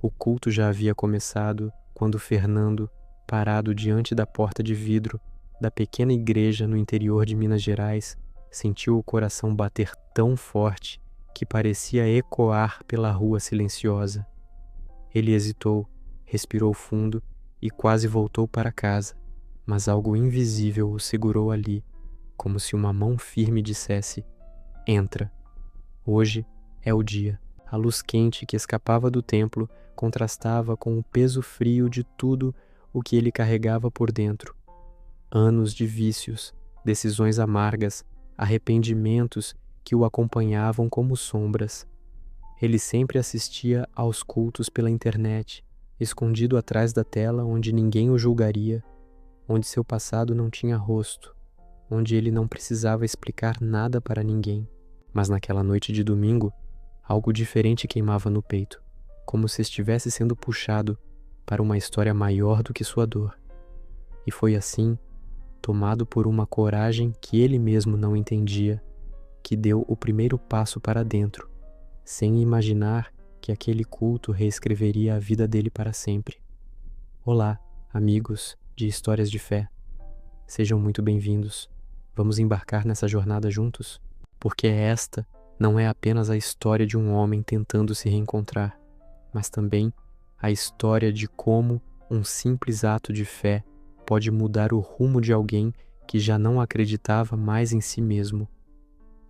O culto já havia começado quando Fernando, parado diante da porta de vidro da pequena igreja no interior de Minas Gerais, sentiu o coração bater tão forte que parecia ecoar pela rua silenciosa. Ele hesitou, respirou fundo e quase voltou para casa, mas algo invisível o segurou ali, como se uma mão firme dissesse: entra. Hoje é o dia. A luz quente que escapava do templo contrastava com o peso frio de tudo o que ele carregava por dentro. Anos de vícios, decisões amargas, arrependimentos que o acompanhavam como sombras. Ele sempre assistia aos cultos pela internet, escondido atrás da tela onde ninguém o julgaria, onde seu passado não tinha rosto, onde ele não precisava explicar nada para ninguém. Mas naquela noite de domingo, algo diferente queimava no peito, como se estivesse sendo puxado para uma história maior do que sua dor. E foi assim, tomado por uma coragem que ele mesmo não entendia, que deu o primeiro passo para dentro, sem imaginar que aquele culto reescreveria a vida dele para sempre. Olá, amigos de Histórias de Fé. Sejam muito bem-vindos. Vamos embarcar nessa jornada juntos? Porque esta não é apenas a história de um homem tentando se reencontrar, mas também a história de como um simples ato de fé pode mudar o rumo de alguém que já não acreditava mais em si mesmo.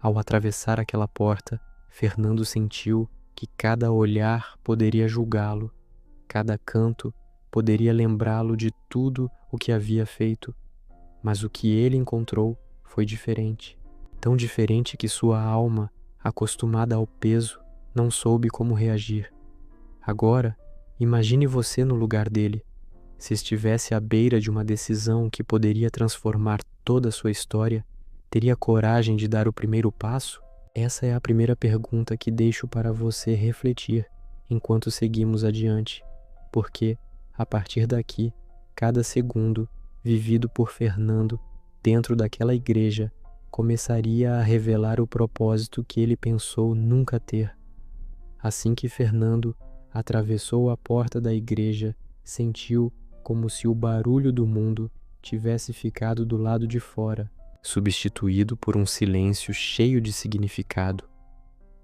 Ao atravessar aquela porta, Fernando sentiu que cada olhar poderia julgá-lo, cada canto poderia lembrá-lo de tudo o que havia feito, mas o que ele encontrou foi diferente. Tão diferente que sua alma, acostumada ao peso, não soube como reagir. Agora, imagine você no lugar dele. Se estivesse à beira de uma decisão que poderia transformar toda a sua história, teria coragem de dar o primeiro passo? Essa é a primeira pergunta que deixo para você refletir enquanto seguimos adiante, porque, a partir daqui, cada segundo vivido por Fernando dentro daquela igreja começaria a revelar o propósito que ele pensou nunca ter. Assim que Fernando atravessou a porta da igreja, sentiu como se o barulho do mundo tivesse ficado do lado de fora, substituído por um silêncio cheio de significado,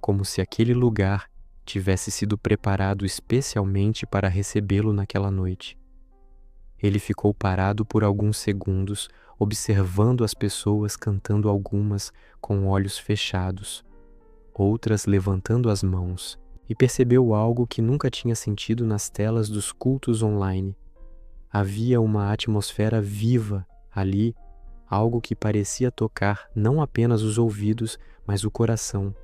como se aquele lugar tivesse sido preparado especialmente para recebê-lo naquela noite. Ele ficou parado por alguns segundos, observando as pessoas cantando, algumas com olhos fechados, outras levantando as mãos, e percebeu algo que nunca tinha sentido nas telas dos cultos online. Havia uma atmosfera viva ali, algo que parecia tocar não apenas os ouvidos, mas o coração.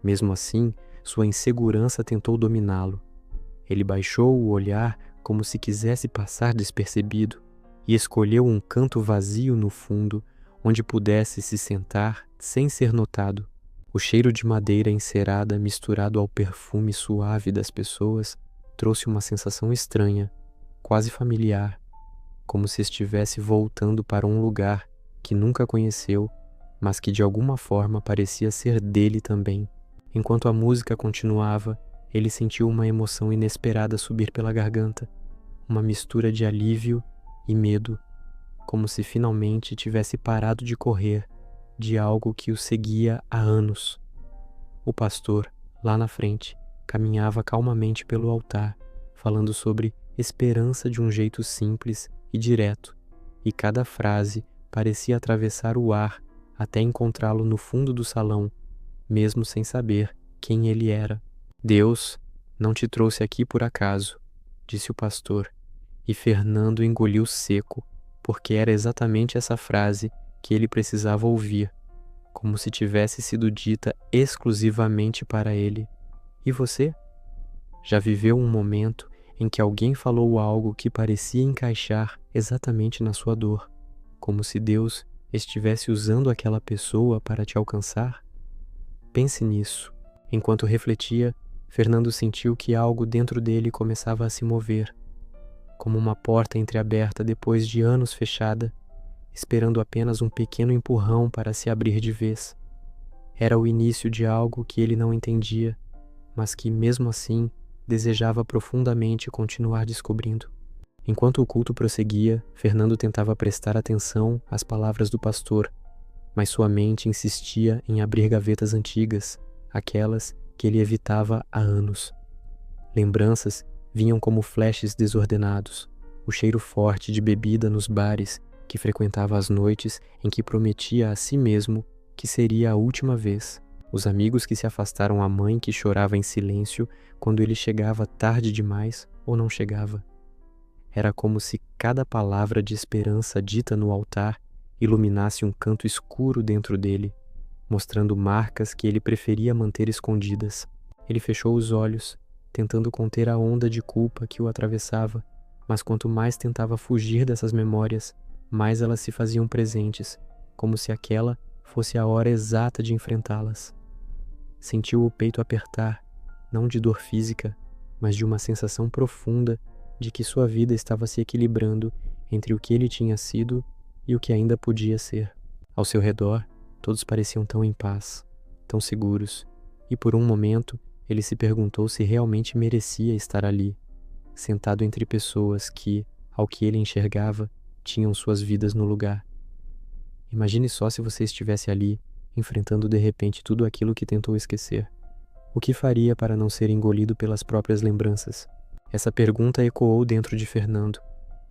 Mesmo assim, sua insegurança tentou dominá-lo. Ele baixou o olhar como se quisesse passar despercebido e escolheu um canto vazio no fundo, onde pudesse se sentar sem ser notado. O cheiro de madeira encerada misturado ao perfume suave das pessoas trouxe uma sensação estranha, quase familiar, como se estivesse voltando para um lugar que nunca conheceu, mas que de alguma forma parecia ser dele também. Enquanto a música continuava, ele sentiu uma emoção inesperada subir pela garganta, uma mistura de alívio e medo, como se finalmente tivesse parado de correr de algo que o seguia há anos. O pastor, lá na frente, caminhava calmamente pelo altar, falando sobre esperança de um jeito simples e direto, e cada frase parecia atravessar o ar até encontrá-lo no fundo do salão, mesmo sem saber quem ele era. Deus não te trouxe aqui por acaso, disse o pastor, e Fernando engoliu seco, porque era exatamente essa frase que ele precisava ouvir, como se tivesse sido dita exclusivamente para ele. E você? Já viveu um momento em que alguém falou algo que parecia encaixar exatamente na sua dor, como se Deus estivesse usando aquela pessoa para te alcançar? Pense nisso. Enquanto refletia, Fernando sentiu que algo dentro dele começava a se mover, como uma porta entreaberta depois de anos fechada, esperando apenas um pequeno empurrão para se abrir de vez. Era o início de algo que ele não entendia, mas que, mesmo assim, desejava profundamente continuar descobrindo. Enquanto o culto prosseguia, Fernando tentava prestar atenção às palavras do pastor, mas sua mente insistia em abrir gavetas antigas, aquelas que ele evitava há anos. Lembranças vinham como flashes desordenados, o cheiro forte de bebida nos bares que frequentava às noites em que prometia a si mesmo que seria a última vez, os amigos que se afastaram, a mãe que chorava em silêncio quando ele chegava tarde demais ou não chegava. Era como se cada palavra de esperança dita no altar iluminasse um canto escuro dentro dele, mostrando marcas que ele preferia manter escondidas. Ele fechou os olhos, tentando conter a onda de culpa que o atravessava, mas quanto mais tentava fugir dessas memórias, mais elas se faziam presentes, como se aquela fosse a hora exata de enfrentá-las. Sentiu o peito apertar, não de dor física, mas de uma sensação profunda de que sua vida estava se equilibrando entre o que ele tinha sido e o que ainda podia ser. Ao seu redor, todos pareciam tão em paz, tão seguros, e por um momento ele se perguntou se realmente merecia estar ali, sentado entre pessoas que, ao que ele enxergava, tinham suas vidas no lugar. Imagine só se você estivesse ali, enfrentando de repente tudo aquilo que tentou esquecer. O que faria para não ser engolido pelas próprias lembranças? Essa pergunta ecoou dentro de Fernando,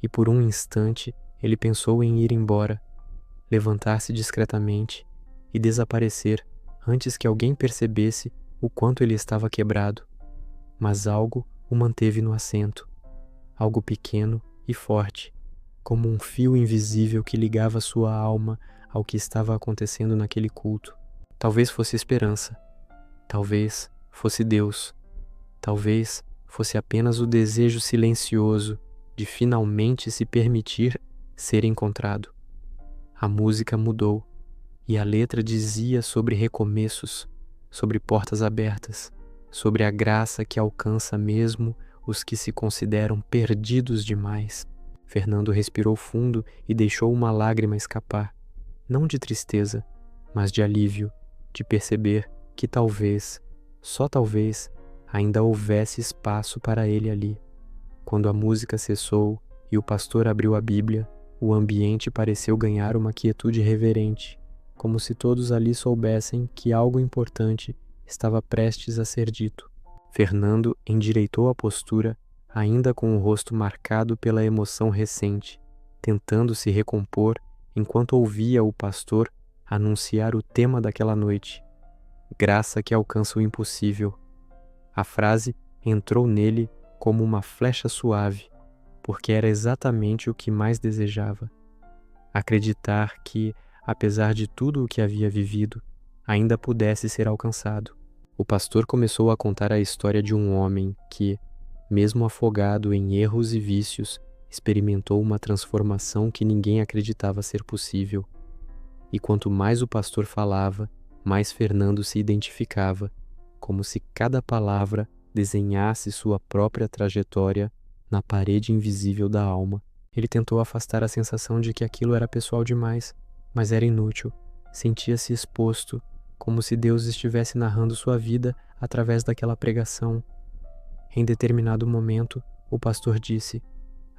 e por um instante ele pensou em ir embora, levantar-se discretamente e desaparecer antes que alguém percebesse o quanto ele estava quebrado. Mas algo o manteve no assento, algo pequeno e forte, como um fio invisível que ligava sua alma ao que estava acontecendo naquele culto. Talvez fosse esperança, talvez fosse Deus, talvez fosse apenas o desejo silencioso de finalmente se permitir ser encontrado. A música mudou e a letra dizia sobre recomeços, sobre portas abertas, sobre a graça que alcança mesmo os que se consideram perdidos demais. Fernando respirou fundo e deixou uma lágrima escapar, não de tristeza, mas de alívio, de perceber que talvez, só talvez, ainda houvesse espaço para ele ali. Quando a música cessou e o pastor abriu a Bíblia, o ambiente pareceu ganhar uma quietude reverente, como se todos ali soubessem que algo importante estava prestes a ser dito. Fernando endireitou a postura, ainda com o rosto marcado pela emoção recente, tentando se recompor enquanto ouvia o pastor anunciar o tema daquela noite: graça que alcança o impossível. A frase entrou nele como uma flecha suave, porque era exatamente o que mais desejava. Acreditar que, apesar de tudo o que havia vivido, ainda pudesse ser alcançado. O pastor começou a contar a história de um homem que, mesmo afogado em erros e vícios, experimentou uma transformação que ninguém acreditava ser possível. E quanto mais o pastor falava, mais Fernando se identificava, como se cada palavra desenhasse sua própria trajetória na parede invisível da alma. Ele tentou afastar a sensação de que aquilo era pessoal demais, mas era inútil. Sentia-se exposto, como se Deus estivesse narrando sua vida através daquela pregação. Em determinado momento, o pastor disse: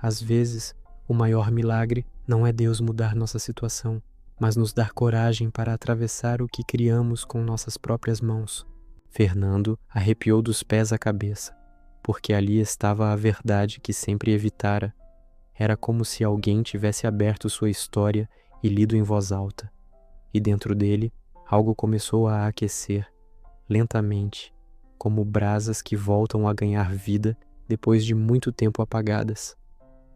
às vezes, o maior milagre não é Deus mudar nossa situação, mas nos dar coragem para atravessar o que criamos com nossas próprias mãos. Fernando arrepiou dos pés à cabeça, porque ali estava a verdade que sempre evitara. Era como se alguém tivesse aberto sua história e lido em voz alta. E dentro dele, algo começou a aquecer, lentamente, como brasas que voltam a ganhar vida depois de muito tempo apagadas.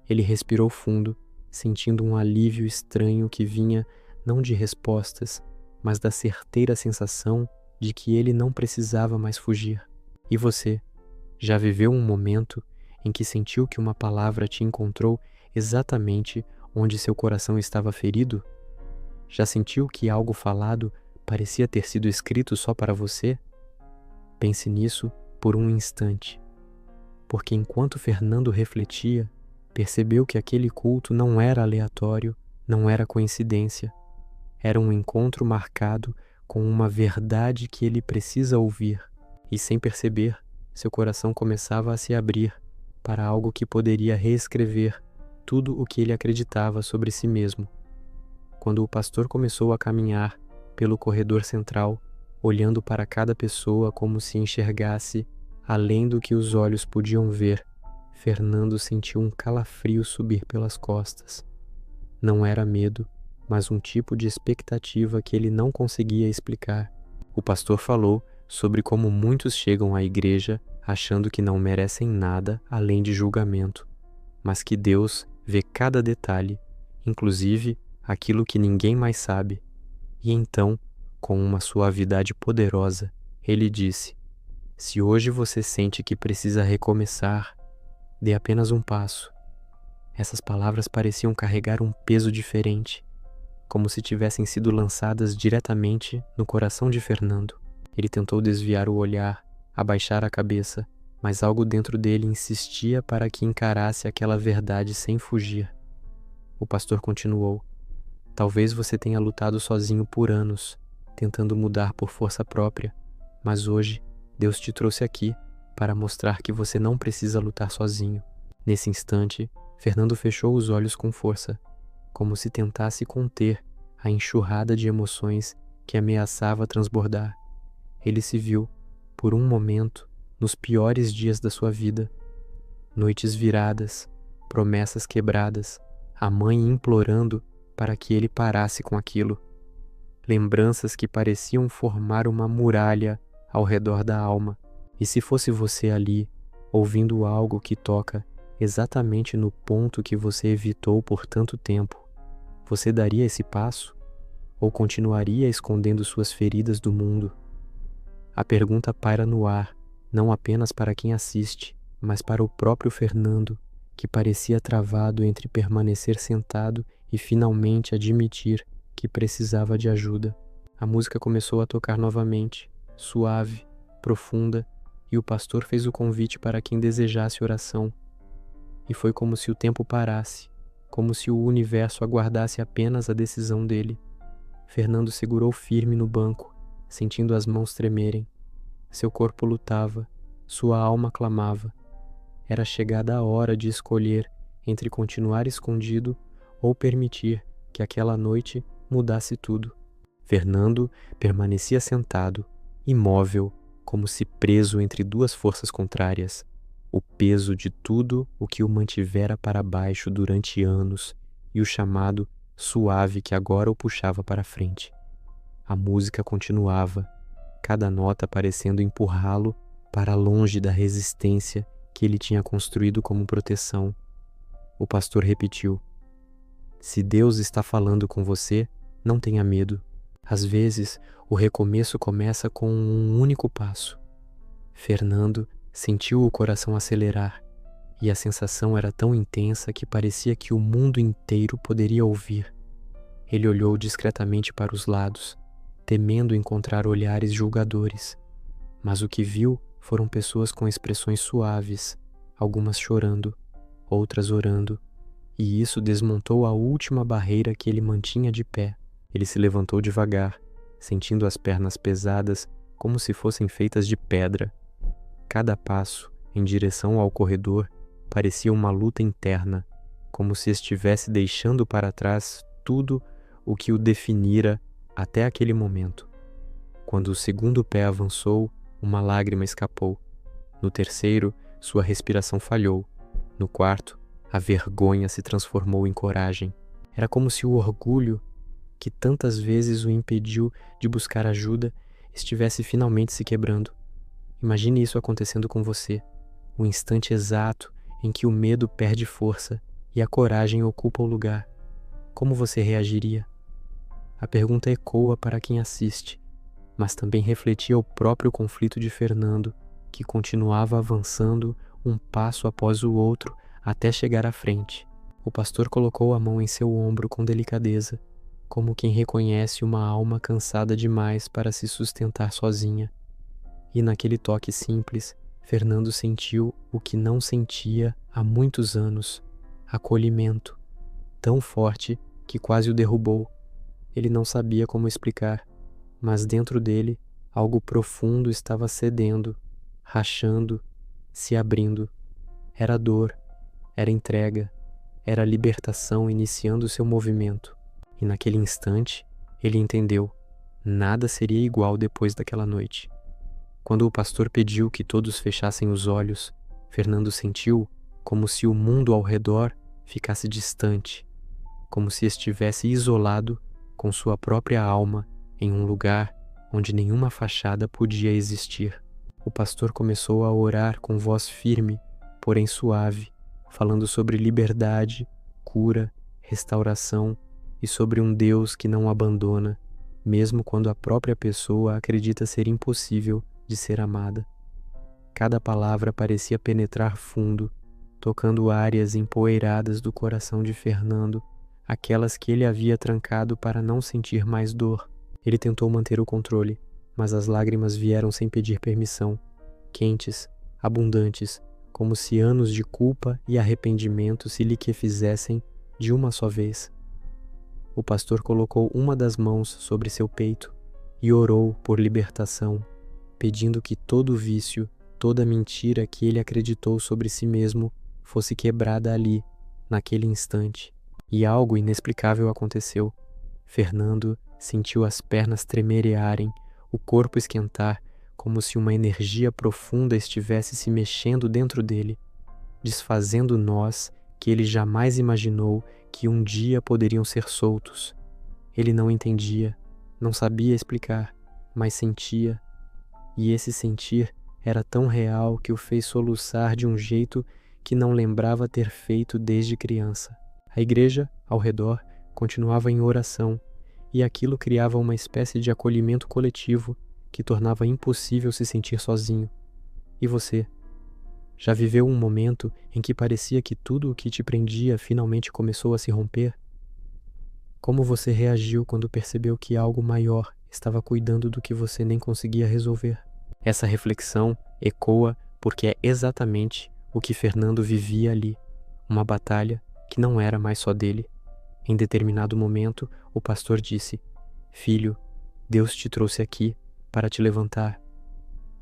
Ele respirou fundo, sentindo um alívio estranho que vinha não de respostas, mas da certeira sensação de que ele não precisava mais fugir. E você, já viveu um momento em que sentiu que uma palavra te encontrou exatamente onde seu coração estava ferido? Já sentiu que algo falado parecia ter sido escrito só para você? Pense nisso por um instante, porque enquanto Fernando refletia, percebeu que aquele culto não era aleatório, não era coincidência. Era um encontro marcado com uma verdade que ele precisa ouvir, e sem perceber, seu coração começava a se abrir para algo que poderia reescrever tudo o que ele acreditava sobre si mesmo. Quando o pastor começou a caminhar pelo corredor central, olhando para cada pessoa como se enxergasse além do que os olhos podiam ver, Fernando sentiu um calafrio subir pelas costas. Não era medo, mas um tipo de expectativa que ele não conseguia explicar. O pastor falou sobre como muitos chegam à igreja achando que não merecem nada além de julgamento, mas que Deus vê cada detalhe, inclusive aquilo que ninguém mais sabe. E então, com uma suavidade poderosa, ele disse: se hoje você sente que precisa recomeçar, dê apenas um passo. Essas palavras pareciam carregar um peso diferente, como se tivessem sido lançadas diretamente no coração de Fernando. Ele tentou desviar o olhar, abaixar a cabeça, mas algo dentro dele insistia para que encarasse aquela verdade sem fugir. O pastor continuou: talvez você tenha lutado sozinho por anos, tentando mudar por força própria, mas hoje Deus te trouxe aqui para mostrar que você não precisa lutar sozinho. Nesse instante, Fernando fechou os olhos com força, como se tentasse conter a enxurrada de emoções que ameaçava transbordar. Ele se viu, por um momento, nos piores dias da sua vida. Noites viradas, promessas quebradas, a mãe implorando para que ele parasse com aquilo. Lembranças que pareciam formar uma muralha ao redor da alma. E se fosse você ali, ouvindo algo que toca exatamente no ponto que você evitou por tanto tempo, você daria esse passo? Ou continuaria escondendo suas feridas do mundo? A pergunta paira no ar, não apenas para quem assiste, mas para o próprio Fernando, que parecia travado entre permanecer sentado e finalmente admitir que precisava de ajuda. A música começou a tocar novamente, suave, profunda, e o pastor fez o convite para quem desejasse oração. E foi como se o tempo parasse, como se o universo aguardasse apenas a decisão dele. Fernando segurou firme no banco, sentindo as mãos tremerem. Seu corpo lutava, sua alma clamava. Era chegada a hora de escolher entre continuar escondido ou permitir que aquela noite mudasse tudo. Fernando permanecia sentado, imóvel, como se preso entre duas forças contrárias, o peso de tudo o que o mantivera para baixo durante anos e o chamado suave que agora o puxava para frente. A música continuava, cada nota parecendo empurrá-lo para longe da resistência que ele tinha construído como proteção. O pastor repetiu: se Deus está falando com você, não tenha medo. Às vezes, o recomeço começa com um único passo. Fernando sentiu o coração acelerar, e a sensação era tão intensa que parecia que o mundo inteiro poderia ouvir. Ele olhou discretamente para os lados, temendo encontrar olhares julgadores, mas o que viu foram pessoas com expressões suaves, algumas chorando, outras orando, e isso desmontou a última barreira que ele mantinha de pé. Ele se levantou devagar, sentindo as pernas pesadas como se fossem feitas de pedra. Cada passo, em direção ao corredor, parecia uma luta interna, como se estivesse deixando para trás tudo o que o definira até aquele momento. Quando o segundo pé avançou, uma lágrima escapou. No terceiro, sua respiração falhou. No quarto, a vergonha se transformou em coragem. Era como se o orgulho, que tantas vezes o impediu de buscar ajuda, estivesse finalmente se quebrando. Imagine isso acontecendo com você, o instante exato em que o medo perde força e a coragem ocupa o lugar. Como você reagiria? A pergunta ecoa para quem assiste, mas também refletia o próprio conflito de Fernando, que continuava avançando um passo após o outro até chegar à frente. O pastor colocou a mão em seu ombro com delicadeza, como quem reconhece uma alma cansada demais para se sustentar sozinha. E naquele toque simples, Fernando sentiu o que não sentia há muitos anos: acolhimento, tão forte que quase o derrubou. Ele não sabia como explicar, mas dentro dele algo profundo estava cedendo, rachando, se abrindo. Era dor, era entrega, era libertação iniciando seu movimento. E naquele instante, ele entendeu, nada seria igual depois daquela noite. Quando o pastor pediu que todos fechassem os olhos, Fernando sentiu como se o mundo ao redor ficasse distante, como se estivesse isolado com sua própria alma em um lugar onde nenhuma fachada podia existir. O pastor começou a orar com voz firme, porém suave, falando sobre liberdade, cura, restauração e sobre um Deus que não abandona, mesmo quando a própria pessoa acredita ser impossível de ser amada. Cada palavra parecia penetrar fundo, tocando áreas empoeiradas do coração de Fernando, aquelas que ele havia trancado para não sentir mais dor. Ele tentou manter o controle, mas as lágrimas vieram sem pedir permissão, quentes, abundantes, como se anos de culpa e arrependimento se liquefizessem de uma só vez. O pastor colocou uma das mãos sobre seu peito e orou por libertação, pedindo que todo vício, toda mentira que ele acreditou sobre si mesmo fosse quebrada ali, naquele instante. E algo inexplicável aconteceu. Fernando sentiu as pernas tremerearem, o corpo esquentar, como se uma energia profunda estivesse se mexendo dentro dele, desfazendo nós que ele jamais imaginou que um dia poderiam ser soltos. Ele não entendia, não sabia explicar, mas sentia, e esse sentir era tão real que o fez soluçar de um jeito que não lembrava ter feito desde criança. A igreja, ao redor, continuava em oração, e aquilo criava uma espécie de acolhimento coletivo que tornava impossível se sentir sozinho. E você? Já viveu um momento em que parecia que tudo o que te prendia finalmente começou a se romper? Como você reagiu quando percebeu que algo maior estava cuidando do que você nem conseguia resolver? Essa reflexão ecoa porque é exatamente o que Fernando vivia ali, uma batalha que não era mais só dele. Em determinado momento, o pastor disse: "Filho, Deus te trouxe aqui para te levantar."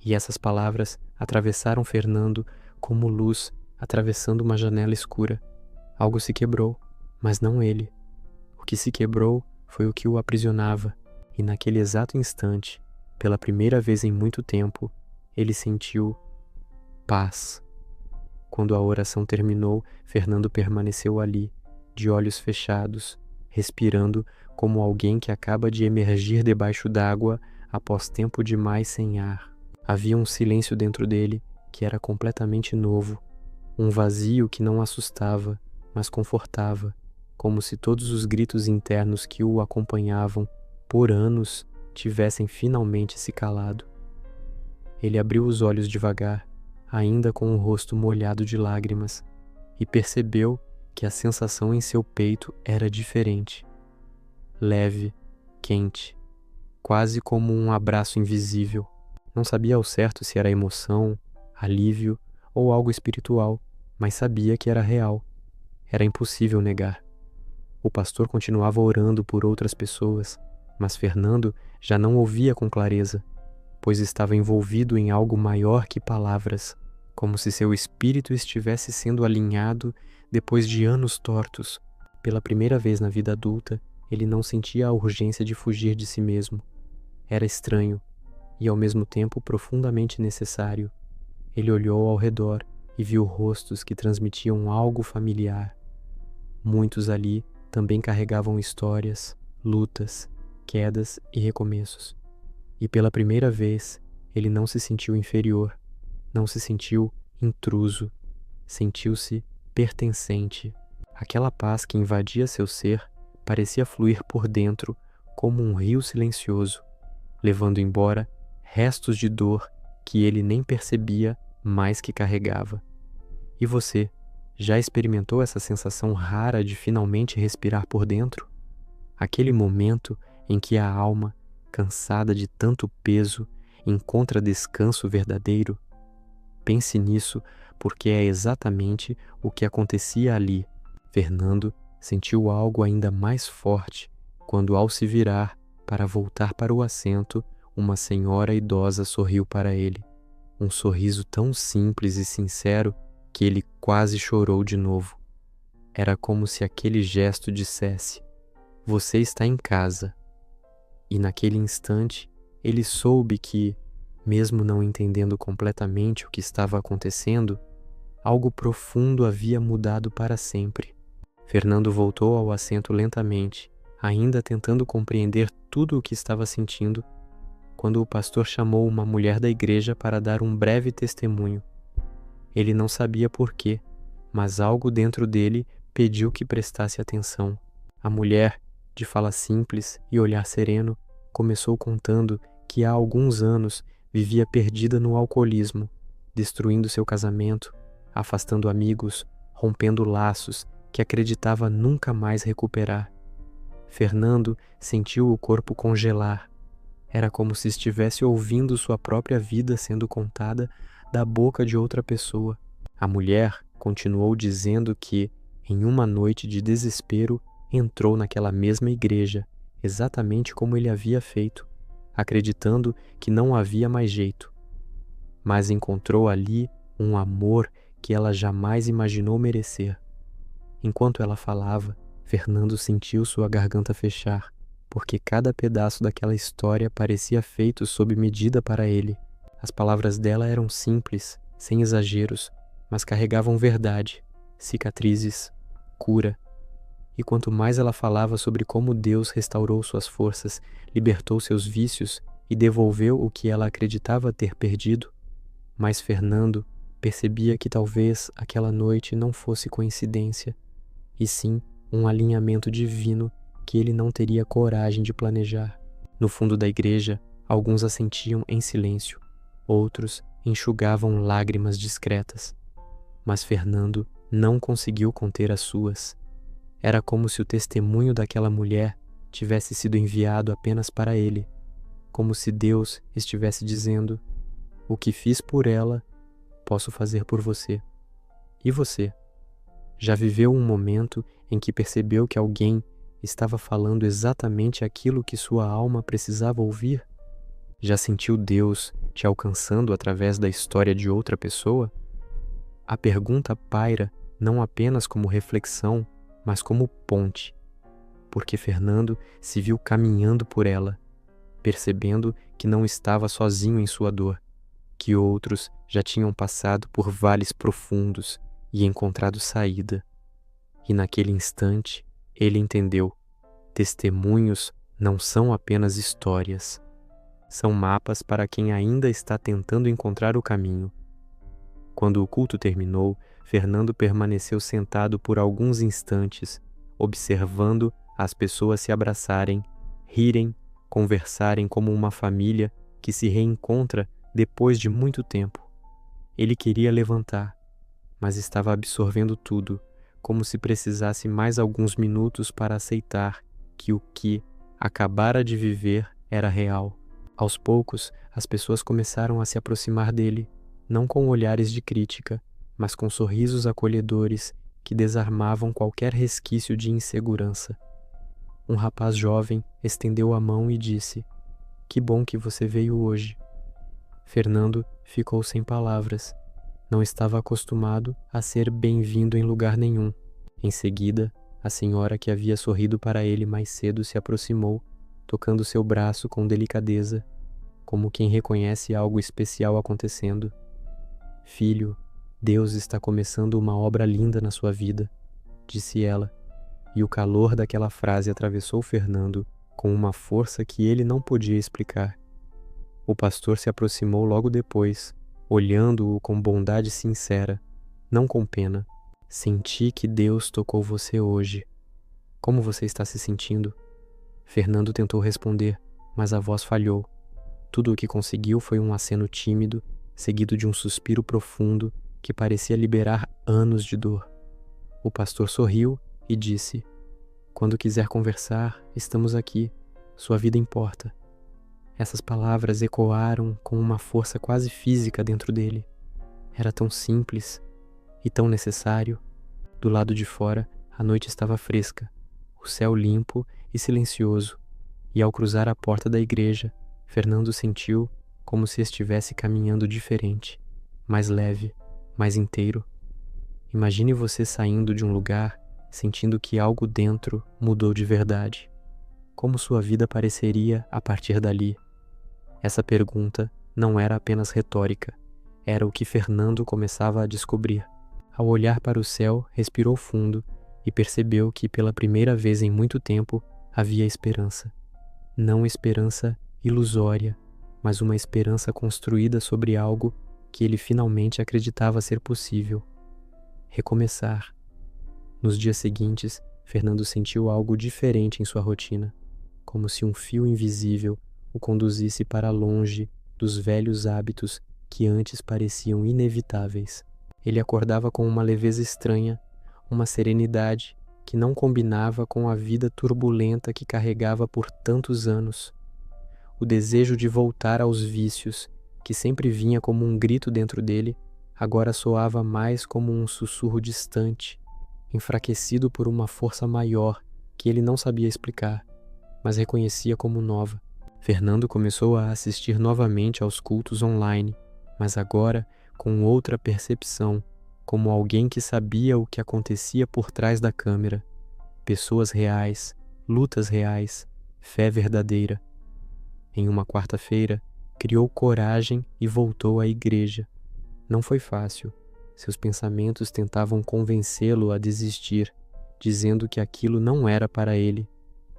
E essas palavras atravessaram Fernando como luz atravessando uma janela escura. Algo se quebrou, mas não ele. O que se quebrou foi o que o aprisionava, e naquele exato instante, pela primeira vez em muito tempo, ele sentiu paz. Quando a oração terminou, Fernando permaneceu ali, de olhos fechados, respirando como alguém que acaba de emergir debaixo d'água após tempo demais sem ar. Havia um silêncio dentro dele que era completamente novo, um vazio que não assustava, mas confortava, como se todos os gritos internos que o acompanhavam por anos tivessem finalmente se calado. Ele abriu os olhos devagar, ainda com o rosto molhado de lágrimas, e percebeu que a sensação em seu peito era diferente. Leve, quente, quase como um abraço invisível. Não sabia ao certo se era emoção, alívio ou algo espiritual, mas sabia que era real. Era impossível negar. O pastor continuava orando por outras pessoas, mas Fernando já não ouvia com clareza, pois estava envolvido em algo maior que palavras, como se seu espírito estivesse sendo alinhado depois de anos tortos. Pela primeira vez na vida adulta, ele não sentia a urgência de fugir de si mesmo. Era estranho e, ao mesmo tempo, profundamente necessário. Ele olhou ao redor e viu rostos que transmitiam algo familiar. Muitos ali também carregavam histórias, lutas, quedas e recomeços. E pela primeira vez, ele não se sentiu inferior, não se sentiu intruso, sentiu-se pertencente. Aquela paz que invadia seu ser parecia fluir por dentro como um rio silencioso, levando embora restos de dor que ele nem percebia mais que carregava. E você, já experimentou essa sensação rara de finalmente respirar por dentro? Aquele momento em que a alma, cansada de tanto peso, encontra descanso verdadeiro? Pense nisso, porque é exatamente o que acontecia ali. Fernando sentiu algo ainda mais forte quando, ao se virar para voltar para o assento, uma senhora idosa sorriu para ele. um sorriso tão simples e sincero que ele quase chorou de novo. Era como se aquele gesto dissesse: "Você está em casa." E naquele instante, ele soube que, mesmo não entendendo completamente o que estava acontecendo, algo profundo havia mudado para sempre. Fernando voltou ao assento lentamente, ainda tentando compreender tudo o que estava sentindo, quando o pastor chamou uma mulher da igreja para dar um breve testemunho. Ele não sabia por quê, mas algo dentro dele pediu que prestasse atenção. A mulher, de fala simples e olhar sereno, começou contando que há alguns anos vivia perdida no alcoolismo, destruindo seu casamento, afastando amigos, rompendo laços que acreditava nunca mais recuperar. Fernando sentiu o corpo congelar. Era como se estivesse ouvindo sua própria vida sendo contada da boca de outra pessoa. A mulher continuou dizendo que, em uma noite de desespero, entrou naquela mesma igreja, exatamente como ele havia feito, acreditando que não havia mais jeito. Mas encontrou ali um amor que ela jamais imaginou merecer. Enquanto ela falava, Fernando sentiu sua garganta fechar, porque cada pedaço daquela história parecia feito sob medida para ele. As palavras dela eram simples, sem exageros, mas carregavam verdade, cicatrizes, cura. E quanto mais ela falava sobre como Deus restaurou suas forças, libertou seus vícios e devolveu o que ela acreditava ter perdido, mais Fernando percebia que talvez aquela noite não fosse coincidência, e sim um alinhamento divino que ele não teria coragem de planejar. No fundo da igreja, alguns assentiam em silêncio, outros enxugavam lágrimas discretas. Mas Fernando não conseguiu conter as suas. Era como se o testemunho daquela mulher tivesse sido enviado apenas para ele, como se Deus estivesse dizendo: "O que fiz por ela, posso fazer por você." E você? Já viveu um momento em que percebeu que alguém estava falando exatamente aquilo que sua alma precisava ouvir? Já sentiu Deus te alcançando através da história de outra pessoa? A pergunta paira não apenas como reflexão, mas como ponte, porque Fernando se viu caminhando por ela, percebendo que não estava sozinho em sua dor, que outros já tinham passado por vales profundos e encontrado saída. E naquele instante, ele entendeu: testemunhos não são apenas histórias, são mapas para quem ainda está tentando encontrar o caminho. Quando o culto terminou, Fernando permaneceu sentado por alguns instantes, observando as pessoas se abraçarem, rirem, conversarem como uma família que se reencontra depois de muito tempo. Ele queria levantar, mas estava absorvendo tudo, como se precisasse mais alguns minutos para aceitar que o que acabara de viver era real. Aos poucos, as pessoas começaram a se aproximar dele, não com olhares de crítica, mas com sorrisos acolhedores que desarmavam qualquer resquício de insegurança. Um rapaz jovem estendeu a mão e disse: "Que bom que você veio hoje." Fernando ficou sem palavras. Não estava acostumado a ser bem-vindo em lugar nenhum. Em seguida, a senhora que havia sorrido para ele mais cedo se aproximou, tocando seu braço com delicadeza, como quem reconhece algo especial acontecendo. "Filho, Deus está começando uma obra linda na sua vida," disse ela, e o calor daquela frase atravessou Fernando com uma força que ele não podia explicar. O pastor se aproximou logo depois, olhando-o com bondade sincera, não com pena. "Senti que Deus tocou você hoje. Como você está se sentindo?" Fernando tentou responder, mas a voz falhou. Tudo o que conseguiu foi um aceno tímido, seguido de um suspiro profundo que parecia liberar anos de dor. O pastor sorriu e disse: "Quando quiser conversar, estamos aqui. Sua vida importa." Essas palavras ecoaram com uma força quase física dentro dele. Era tão simples e tão necessário. Do lado de fora, a noite estava fresca, o céu limpo e silencioso, e ao cruzar a porta da igreja, Fernando sentiu como se estivesse caminhando diferente, mais leve, mais inteiro. Imagine você saindo de um lugar, sentindo que algo dentro mudou de verdade. Como sua vida pareceria a partir dali? Essa pergunta não era apenas retórica, era o que Fernando começava a descobrir. Ao olhar para o céu, respirou fundo e percebeu que pela primeira vez em muito tempo havia esperança. Não esperança ilusória, mas uma esperança construída sobre algo que ele finalmente acreditava ser possível. Recomeçar. Nos dias seguintes, Fernando sentiu algo diferente em sua rotina, como se um fio invisível o conduzisse para longe dos velhos hábitos que antes pareciam inevitáveis. Ele acordava com uma leveza estranha, uma serenidade que não combinava com a vida turbulenta que carregava por tantos anos. O desejo de voltar aos vícios, que sempre vinha como um grito dentro dele, agora soava mais como um sussurro distante, enfraquecido por uma força maior que ele não sabia explicar, mas reconhecia como nova. Fernando começou a assistir novamente aos cultos online, mas agora com outra percepção, como alguém que sabia o que acontecia por trás da câmera. Pessoas reais, lutas reais, fé verdadeira. Em uma quarta-feira, criou coragem e voltou à igreja. Não foi fácil. Seus pensamentos tentavam convencê-lo a desistir, dizendo que aquilo não era para ele,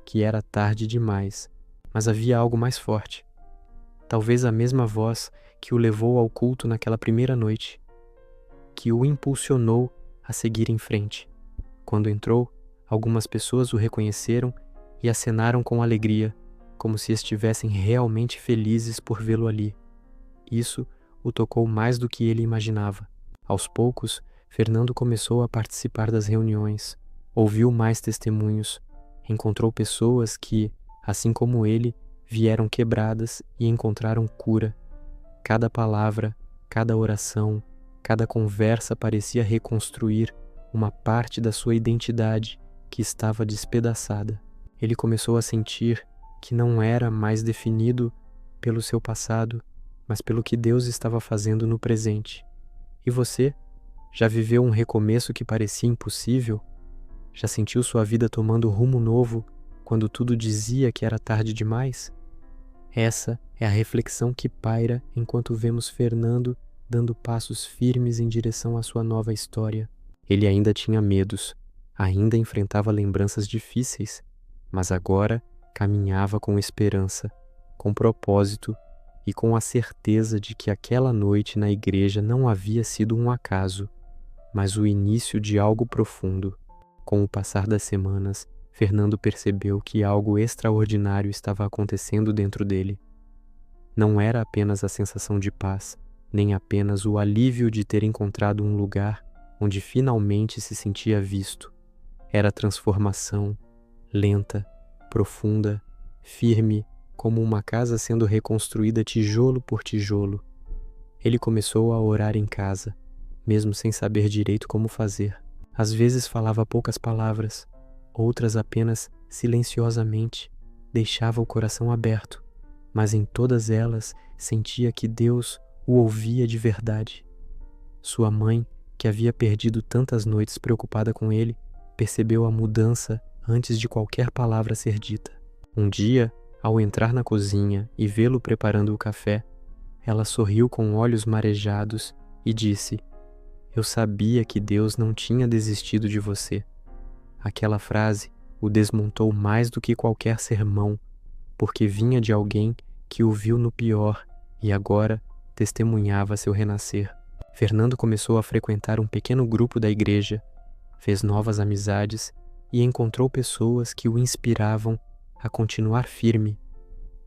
que era tarde demais. Mas havia algo mais forte. Talvez a mesma voz que o levou ao culto naquela primeira noite, que o impulsionou a seguir em frente. Quando entrou, algumas pessoas o reconheceram e acenaram com alegria, como se estivessem realmente felizes por vê-lo ali. Isso o tocou mais do que ele imaginava. Aos poucos, Fernando começou a participar das reuniões, ouviu mais testemunhos, encontrou pessoas que, assim como ele, vieram quebradas e encontraram cura. Cada palavra, cada oração, cada conversa parecia reconstruir uma parte da sua identidade que estava despedaçada. Ele começou a sentir que não era mais definido pelo seu passado, mas pelo que Deus estava fazendo no presente. E você? Já viveu um recomeço que parecia impossível? Já sentiu sua vida tomando rumo novo quando tudo dizia que era tarde demais? Essa é a reflexão que paira enquanto vemos Fernando dando passos firmes em direção à sua nova história. Ele ainda tinha medos, ainda enfrentava lembranças difíceis, mas agora caminhava com esperança, com propósito e com a certeza de que aquela noite na igreja não havia sido um acaso, mas o início de algo profundo. Com o passar das semanas, Fernando percebeu que algo extraordinário estava acontecendo dentro dele. Não era apenas a sensação de paz, nem apenas o alívio de ter encontrado um lugar onde finalmente se sentia visto. Era transformação, lenta, profunda, firme, como uma casa sendo reconstruída tijolo por tijolo. Ele começou a orar em casa, mesmo sem saber direito como fazer. Às vezes falava poucas palavras, outras apenas silenciosamente, deixava o coração aberto, mas em todas elas sentia que Deus o ouvia de verdade. Sua mãe, que havia perdido tantas noites preocupada com ele, percebeu a mudança antes de qualquer palavra ser dita. Um dia, ao entrar na cozinha e vê-lo preparando o café, ela sorriu com olhos marejados e disse: "Eu sabia que Deus não tinha desistido de você." Aquela frase o desmontou mais do que qualquer sermão, porque vinha de alguém que o viu no pior e agora testemunhava seu renascer. Fernando começou a frequentar um pequeno grupo da igreja, fez novas amizades e encontrou pessoas que o inspiravam a continuar firme.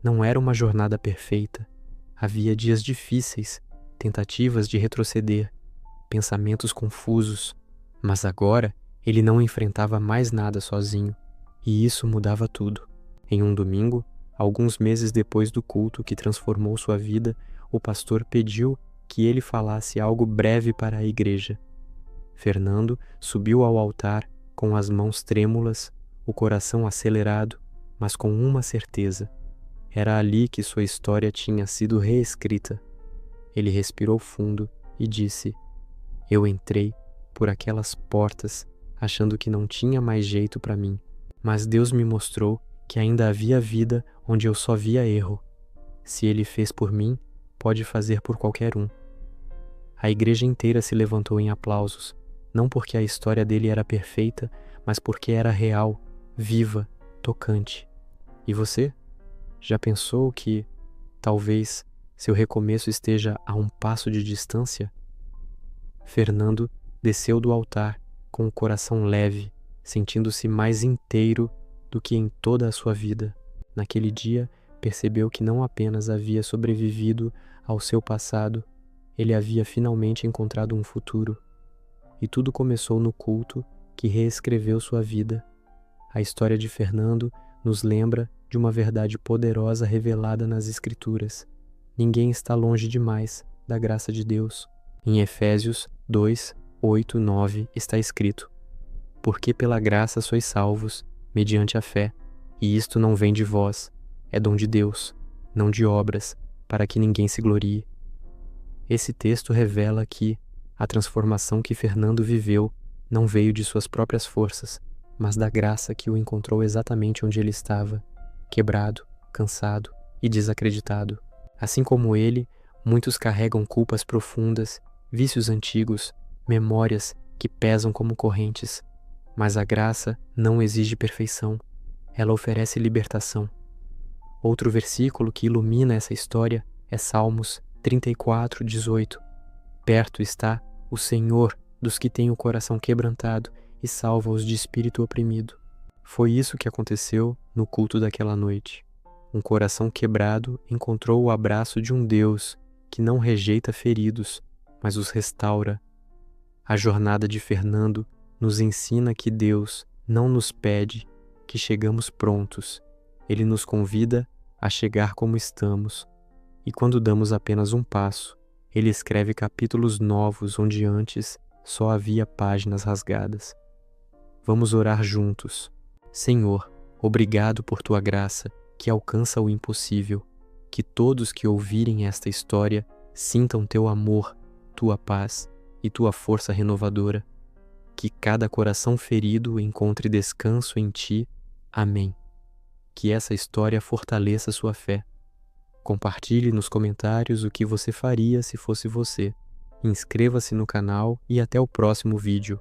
Não era uma jornada perfeita. Havia dias difíceis, tentativas de retroceder, pensamentos confusos, mas agora ele não enfrentava mais nada sozinho, e isso mudava tudo. Em um domingo, alguns meses depois do culto que transformou sua vida, o pastor pediu que ele falasse algo breve para a igreja. Fernando subiu ao altar com as mãos trêmulas, o coração acelerado, mas com uma certeza: Era ali que sua história tinha sido reescrita. Ele respirou fundo e disse: Eu entrei por aquelas portas achando que não tinha mais jeito para mim, mas Deus me mostrou que ainda havia vida onde eu só via erro. Se Ele fez por mim, pode fazer por qualquer um. A igreja inteira se levantou em aplausos, não porque a história dele era perfeita, mas porque era real, viva, tocante. E você? Já pensou que, talvez, seu recomeço esteja a um passo de distância? Fernando desceu do altar com o coração leve, sentindo-se mais inteiro do que em toda a sua vida. Naquele dia, percebeu que não apenas havia sobrevivido ao seu passado, ele havia finalmente encontrado um futuro. E tudo começou no culto que reescreveu sua vida. A história de Fernando nos lembra de uma verdade poderosa revelada nas Escrituras. Ninguém está longe demais da graça de Deus. Em Efésios 2, 8, 9 está escrito: Porque pela graça sois salvos, mediante a fé, e isto não vem de vós, é dom de Deus, não de obras, para que ninguém se glorie. Esse texto revela que a transformação que Fernando viveu não veio de suas próprias forças, mas da graça que o encontrou exatamente onde ele estava, quebrado, cansado e desacreditado. Assim como ele, muitos carregam culpas profundas, vícios antigos, memórias que pesam como correntes. Mas a graça não exige perfeição, ela oferece libertação. Outro versículo que ilumina essa história é Salmos 34, 18. Perto está o Senhor dos que têm o coração quebrantado e salva-os de espírito oprimido. Foi isso que aconteceu no culto daquela noite. Um coração quebrado encontrou o abraço de um Deus que não rejeita feridos, mas os restaura. A jornada de Fernando nos ensina que Deus não nos pede que chegamos prontos. Ele nos convida a chegar como estamos. E quando damos apenas um passo, Ele escreve capítulos novos onde antes só havia páginas rasgadas. Vamos orar juntos. Senhor, obrigado por Tua graça, que alcança o impossível. Que todos que ouvirem esta história sintam Teu amor, Tua paz e Tua força renovadora. Que cada coração ferido encontre descanso em Ti. Amém. Que essa história fortaleça sua fé. Compartilhe nos comentários o que você faria se fosse você. Inscreva-se no canal e até o próximo vídeo.